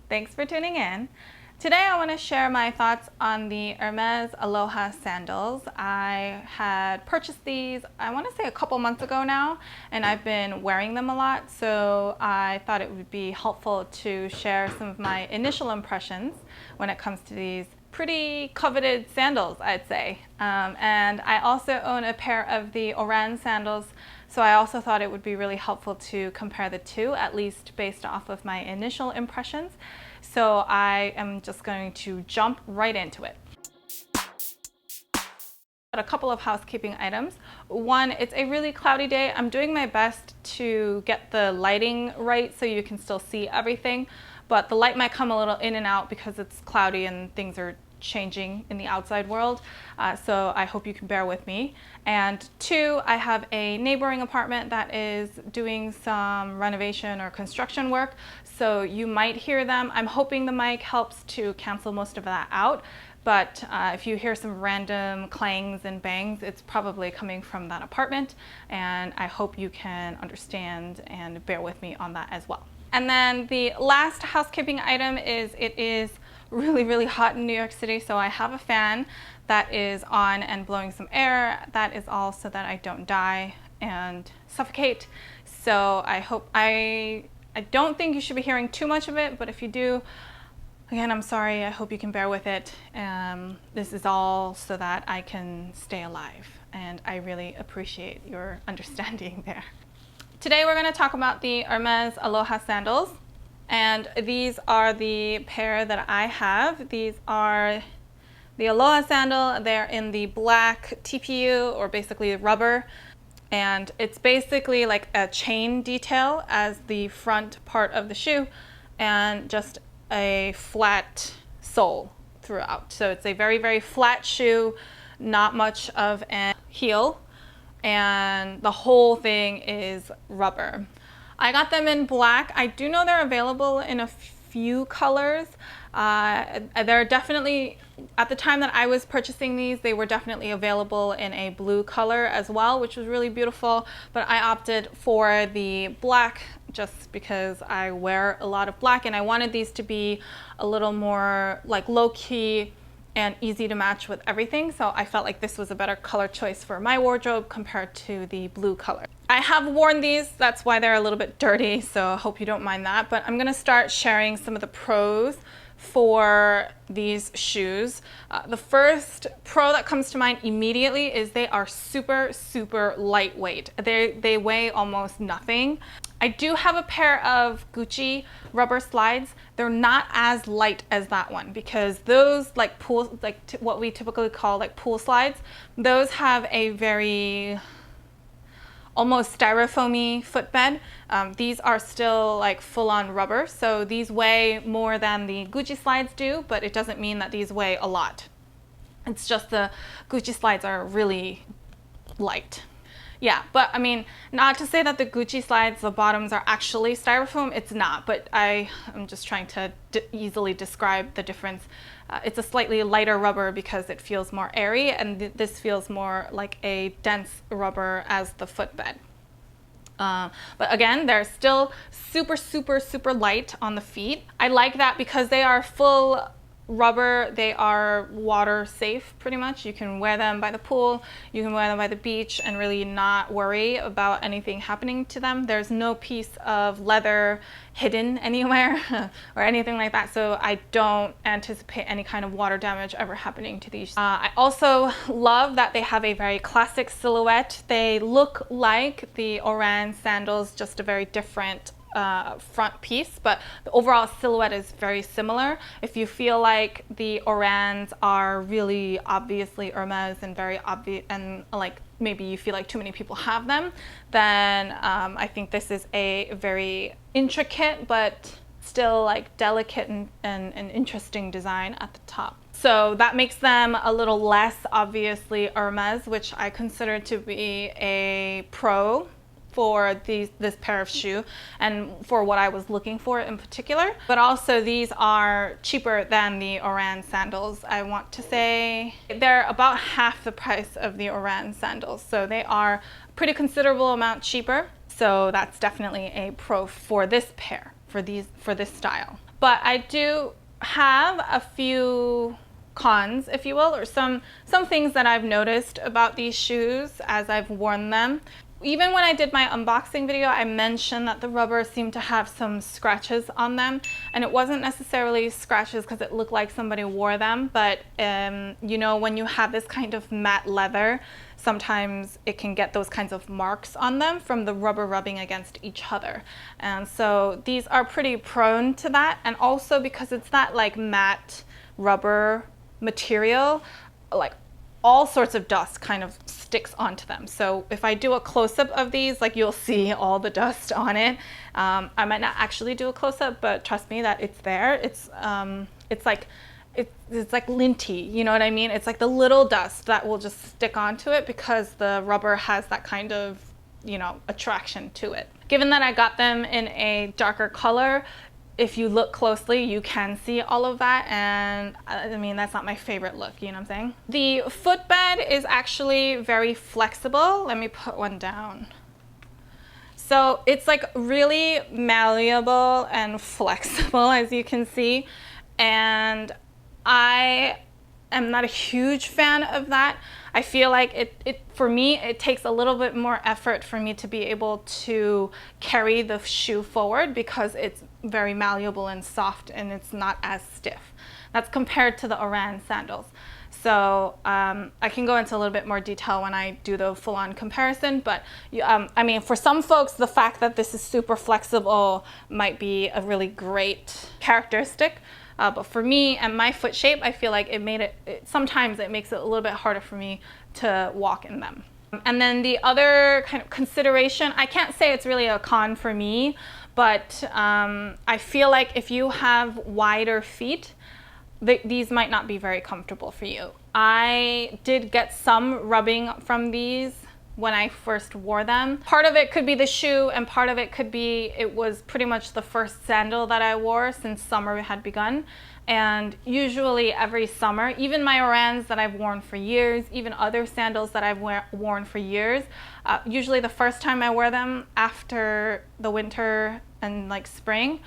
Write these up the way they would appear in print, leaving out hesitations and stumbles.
Thanks for tuning in. Today I want to share my thoughts on the Hermes Aloha Sandals. I had purchased these, I want to say a couple months ago now, and I've been wearing them a lot, so I thought it would be helpful to share some of my initial impressions when it comes to these pretty coveted sandals, I'd say. And I also own a pair of the Oran sandals, so I also thought it would be really helpful to compare the two, at least based off of my initial impressions. So I am just going to jump right into it. A couple of housekeeping items. One, it's a really cloudy day. I'm doing my best to get the lighting right so you can still see everything, but the light might come a little in and out because it's cloudy and things are changing in the outside world. So I hope you can bear with me. And two, I have a neighboring apartment that is doing some renovation or construction work, so you might hear them. I'm hoping the mic helps to cancel most of that out, but if you hear some random clangs and bangs, it's probably coming from that apartment, and I hope you can understand and bear with me on that as well. And then the last housekeeping item is it is really hot in New York City, so I have a fan that is on and blowing some air. That is all so that I don't die and suffocate. So I don't think you should be hearing too much of it, but if you do, again, I'm sorry. I hope you can bear with it. This is all so that I can stay alive, and I really appreciate your understanding there. Today we're going to talk about the Hermes Aloha Sandals, and these are the pair that I have. These are the Aloha Sandal. They're in the black TPU, or basically rubber, and it's basically like a chain detail as the front part of the shoe and just a flat sole throughout. So it's a very flat shoe, not much of a heel, and the whole thing is rubber. I got them in black. I do know they're available in a few colors. They're definitely, at the time that I was purchasing these, they were definitely available in a blue color as well, which was really beautiful, but I opted for the black just because I wear a lot of black, and I wanted these to be a little more like low-key and easy to match with everything, so I felt like this was a better color choice for my wardrobe compared to the blue color. I have worn these, that's why they're a little bit dirty, so I hope you don't mind that, but I'm going to start sharing some of the pros for these shoes. The first pro that comes to mind immediately is they are super lightweight. They weigh almost nothing. I do have a pair of Gucci rubber slides. They're not as light as that one, because those what we typically call like pool slides, those have a very almost styrofoamy footbed. These are still like full-on rubber, so these weigh more than the Gucci slides do, but it doesn't mean that these weigh a lot. It's just the Gucci slides are really light. Yeah, but I mean, not to say that the Gucci slides, the bottoms are actually styrofoam, it's not, but I'm just trying to easily describe the difference. It's a slightly lighter rubber because it feels more airy, and this feels more like a dense rubber as the footbed. But again, they're still super light on the feet. I like that because they are full rubber. They are water safe pretty much. You can wear them by the pool, you can wear them by the beach and really not worry about anything happening to them. There's no piece of leather hidden anywhere or anything like that, so I don't anticipate any kind of water damage ever happening to these. I also love that they have a very classic silhouette. They look like the Oran sandals, just a very different front piece, but the overall silhouette is very similar. If you feel like the Orans are really obviously Hermes and very obvious, and like maybe you feel like too many people have them, then I think this is a very intricate but still like delicate and interesting design at the top. So that makes them a little less obviously Hermes, which I consider to be a pro for this pair of shoe and for what I was looking for in particular. But also these are cheaper than the Oran sandals. I want to say they're about half the price of the Oran sandals, so they are a pretty considerable amount cheaper. So that's definitely a pro for this pair, for this style. But I do have a few cons, if you will, or some things that I've noticed about these shoes as I've worn them. Even when I did my unboxing video, I mentioned that the rubber seemed to have some scratches on them, and it wasn't necessarily scratches because it looked like somebody wore them, but you know, when you have this kind of matte leather, sometimes it can get those kinds of marks on them from the rubber rubbing against each other. And so these are pretty prone to that, and also because it's that like matte rubber material, like all sorts of dust kind of sticks onto them. So if I do a close-up of these, like you'll see all the dust on it. I might not actually do a close-up, but trust me that it's there. It's like linty, you know what I mean? It's like the little dust that will just stick onto it because the rubber has that kind of, you know, attraction to it. Given that I got them in a darker color, if you look closely, you can see all of that, and I mean, that's not my favorite look, you know what I'm saying? The footbed is actually very flexible. Let me put one down. So it's like really malleable and flexible, as you can see, and I am not a huge fan of that. I feel like for me, it takes a little bit more effort for me to be able to carry the shoe forward because it's very malleable and soft and it's not as stiff. That's compared to the Oran sandals. So I can go into a little bit more detail when I do the full-on comparison, but I mean, for some folks, the fact that this is super flexible might be a really great characteristic. But for me and my foot shape, I feel like sometimes it makes it a little bit harder for me to walk in them. And then the other kind of consideration, I can't say it's really a con for me, but I feel like if you have wider feet, these might not be very comfortable for you. I did get some rubbing from these when I first wore them. Part of it could be the shoe, and part of it could be it was pretty much the first sandal that I wore since summer had begun. And usually every summer, even my Orans that I've worn for years, even other sandals that I've worn for years, usually the first time I wear them after the winter and like spring,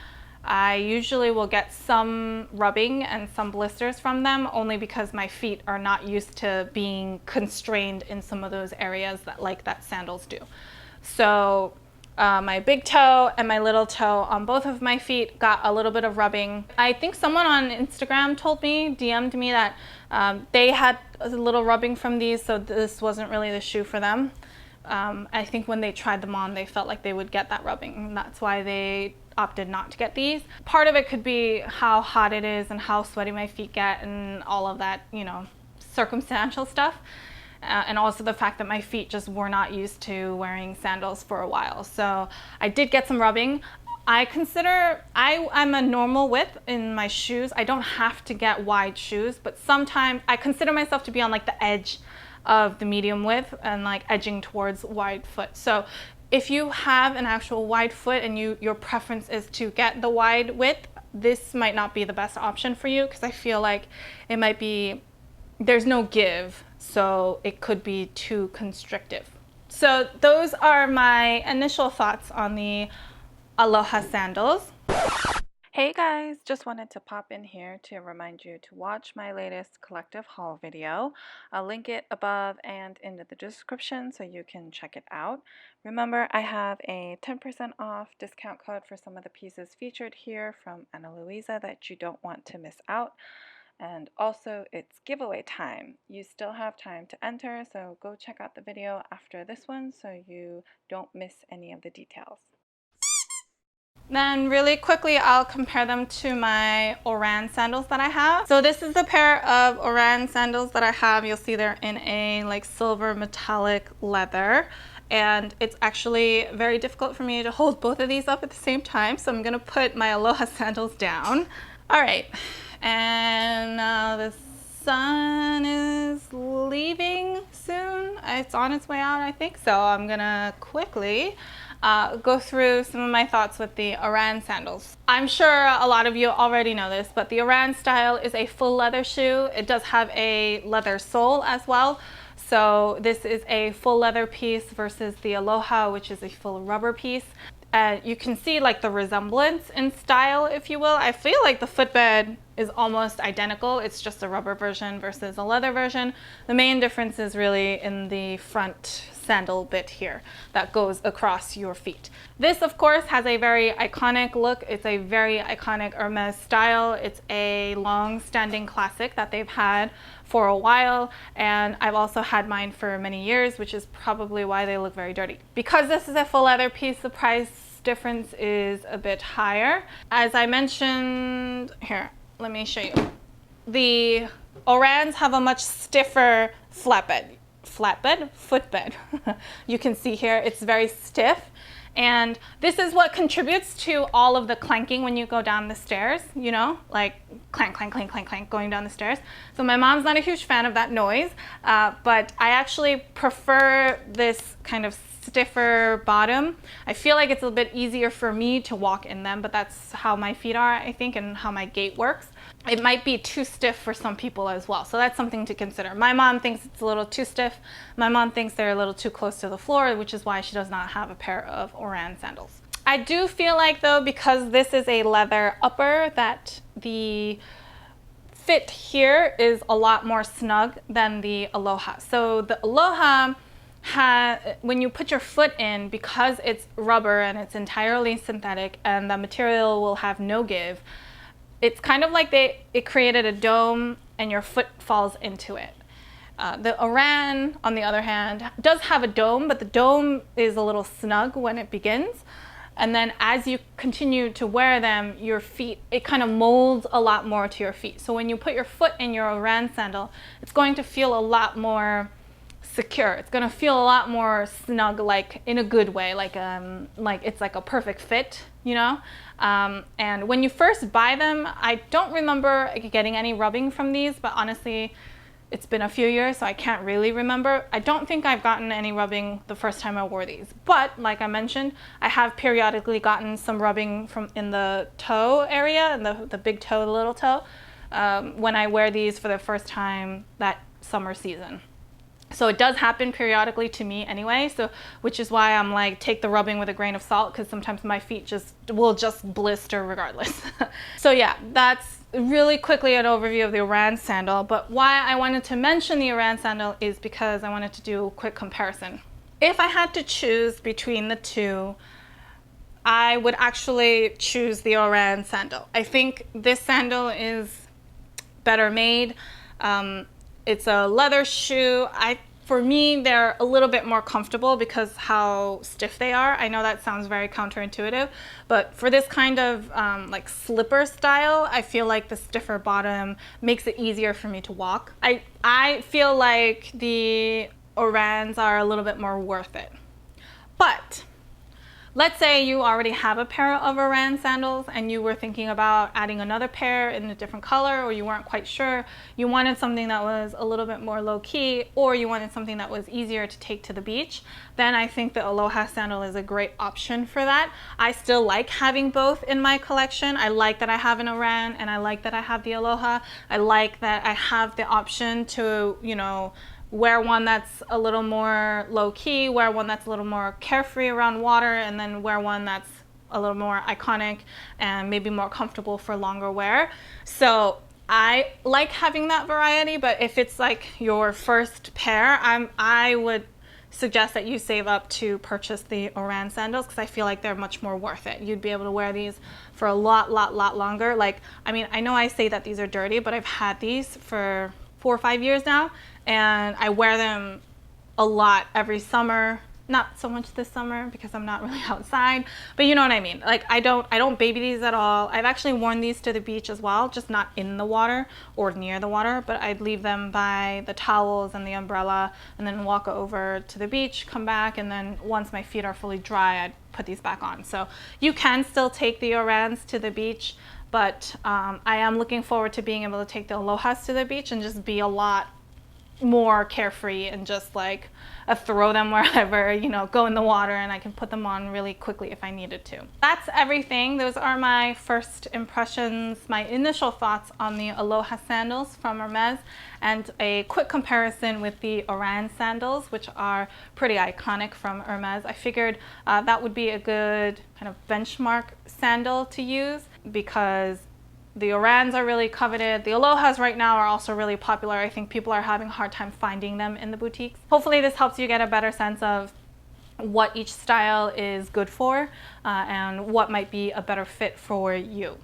I usually will get some rubbing and some blisters from them, only because my feet are not used to being constrained in some of those areas that sandals do. So my big toe and my little toe on both of my feet got a little bit of rubbing. I think someone on Instagram DM'd me that they had a little rubbing from these, so this wasn't really the shoe for them. I think when they tried them on, they felt like they would get that rubbing, and that's why they opted not to get these. Part of it could be how hot it is and how sweaty my feet get and all of that, you know, circumstantial stuff. And also the fact that my feet just were not used to wearing sandals for a while. So I did get some rubbing. I'm a normal width in my shoes. I don't have to get wide shoes, but sometimes I consider myself to be on like the edge of the medium width and like edging towards wide foot. So if you have an actual wide foot and your preference is to get the wide width, this might not be the best option for you, because I feel like it might be, there's no give, so it could be too constrictive. So those are my initial thoughts on the Aloha sandals. Hey guys, just wanted to pop in here to remind you to watch my latest collective haul video. I'll link it above and in the description so you can check it out. Remember, I have a 10% off discount code for some of the pieces featured here from Ana Luisa that you don't want to miss out. And also, it's giveaway time. You still have time to enter, so go check out the video after this one so you don't miss any of the details. Then really quickly, I'll compare them to my Oran sandals that I have. So this is the pair of Oran sandals that I have. You'll see they're in a like silver metallic leather. And it's actually very difficult for me to hold both of these up at the same time. So I'm gonna put my Aloha sandals down. All right, and now the sun is leaving soon. It's on its way out, I think. So I'm gonna quickly go through some of my thoughts with the Oran sandals. I'm sure a lot of you already know this, but the Oran style is a full leather shoe. It does have a leather sole as well. So this is a full leather piece versus the Aloha, which is a full rubber piece. You can see like the resemblance in style, if you will. I feel like the footbed is almost identical. It's just a rubber version versus a leather version. The main difference is really in the front sandal bit here that goes across your feet. This, of course, has a very iconic look. It's a very iconic Hermes style. It's a long-standing classic that they've had for a while, and I've also had mine for many years, which is probably why they look very dirty. Because this is a full leather piece, the price difference is a bit higher. As I mentioned, here, let me show you. The Orans have a much stiffer footbed. You can see here, it's very stiff. And this is what contributes to all of the clanking when you go down the stairs, you know, like clank, clank, clank, clank, clank, going down the stairs. So my mom's not a huge fan of that noise, but I actually prefer this kind of stiffer bottom. I feel like it's a bit easier for me to walk in them, but that's how my feet are, I think, and how my gait works. It might be too stiff for some people as well, so that's something to consider. My mom thinks it's a little too stiff. My mom thinks they're a little too close to the floor, which is why she does not have a pair of Oran sandals. I do feel like, though, because this is a leather upper, that the fit here is a lot more snug than the Aloha. So the Aloha, when you put your foot in, because it's rubber and it's entirely synthetic and the material will have no give, it's kind of like it created a dome and your foot falls into it. The Oran, on the other hand, does have a dome, but the dome is a little snug when it begins. And then as you continue to wear them, your feet, it kind of molds a lot more to your feet. So when you put your foot in your Oran sandal, it's going to feel a lot more secure. It's going to feel a lot more snug, like in a good way, like it's like a perfect fit, you know. And when you first buy them, I don't remember getting any rubbing from these, but honestly, it's been a few years, so I can't really remember. I don't think I've gotten any rubbing the first time I wore these, but like I mentioned, I have periodically gotten some rubbing from in the toe area, in the big toe, the little toe, when I wear these for the first time that summer season. So it does happen periodically to me anyway, so which is why I'm like, take the rubbing with a grain of salt, because sometimes my feet will just blister regardless. So yeah, that's really quickly an overview of the Oran sandal. But why I wanted to mention the Oran sandal is because I wanted to do a quick comparison. If I had to choose between the two, I would actually choose the Oran sandal. I think this sandal is better made. It's a leather shoe. For me, they're a little bit more comfortable because how stiff they are. I know that sounds very counterintuitive, but for this kind of like slipper style, I feel like the stiffer bottom makes it easier for me to walk. I feel like the Orans are a little bit more worth it. But let's say you already have a pair of Oran sandals and you were thinking about adding another pair in a different color, or you weren't quite sure. You wanted something that was a little bit more low-key, or you wanted something that was easier to take to the beach. Then I think the Aloha sandal is a great option for that. I still like having both in my collection. I like that I have an Oran and I like that I have the Aloha. I like that I have the option to, you know, wear one that's a little more low-key, wear one that's a little more carefree around water, and then wear one that's a little more iconic and maybe more comfortable for longer wear. So I like having that variety, but if it's like your first pair, I would suggest that you save up to purchase the Oran sandals, because I feel like they're much more worth it. You'd be able to wear these for a lot longer. Like, I mean, I know I say that these are dirty, but I've had these for 4 or 5 years now, and I wear them a lot every summer. Not so much this summer because I'm not really outside, but you know what I mean. Like, I don't baby these at all. I've actually worn these to the beach as well, just not in the water or near the water, but I'd leave them by the towels and the umbrella and then walk over to the beach, come back, and then once my feet are fully dry, I'd put these back on. So you can still take the Orans to the beach, but I am looking forward to being able to take the Alohas to the beach and just be a lot more carefree and just like throw them wherever, you know, go in the water, and I can put them on really quickly if I needed to. That's everything. Those are my first impressions, my initial thoughts on the Aloha sandals from Hermes, and a quick comparison with the Oran sandals, which are pretty iconic from Hermes. I figured that would be a good kind of benchmark sandal to use because the Orans are really coveted. The Alohas right now are also really popular. I think people are having a hard time finding them in the boutiques. Hopefully this helps you get a better sense of what each style is good for and what might be a better fit for you.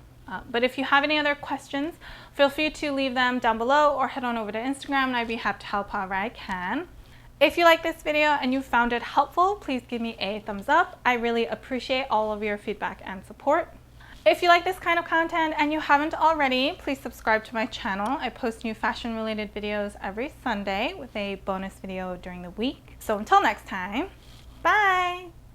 But if you have any other questions, feel free to leave them down below or head on over to Instagram, and I'd be happy to help however I can. If you like this video and you found it helpful, please give me a thumbs up. I really appreciate all of your feedback and support. If you like this kind of content and you haven't already, please subscribe to my channel. I post new fashion related videos every Sunday with a bonus video during the week. So until next time, bye!